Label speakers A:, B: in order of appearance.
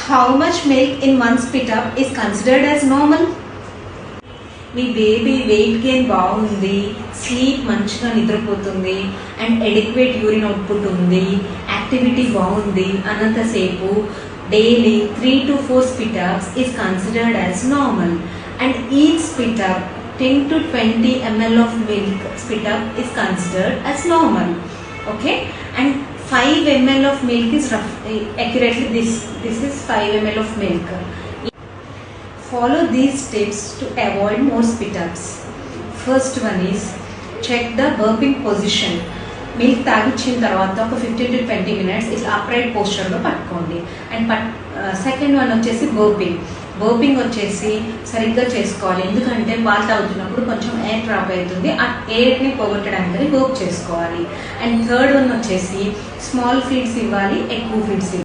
A: How much milk in one spit up is considered as normal? Me baby weight gain బాగుంది, sleep మంచిగా నిద్రపోతుంది and adequate urine output ఉంది, activity బాగుంది అన్నంతసేపు daily 3 to 4 spit ups is considered as normal, and each spit up 10 to 20 ml of milk spit up is considered as normal. Okay, and 5 ml of milk is accurately this is 5 ml of milk. Follow these steps to avoid more spit ups. First one is check the burping position. Milk తాగిచ్చిన తర్వాత ఒక 15 to 20 minutes ఇట్లా upright పోస్చర్లో పట్టుకోండి. And second one వచ్చేసి burping వచ్చేసి సరిగ్గా చేసుకోవాలి, ఎందుకంటే పాలు తాగుతున్నప్పుడు కొంచెం ఎయిర్ డ్రాప్ అవుతుంది, ఆ ఎయిర్ని పోగొట్టడానికి బర్ప్ చేసుకోవాలి. అండ్ థర్డ్ వన్ వచ్చేసి స్మాల్ ఫీడ్స్ ఇవ్వాలి, ఎక్కువ ఫీడ్స్ ఇవ్వాలి.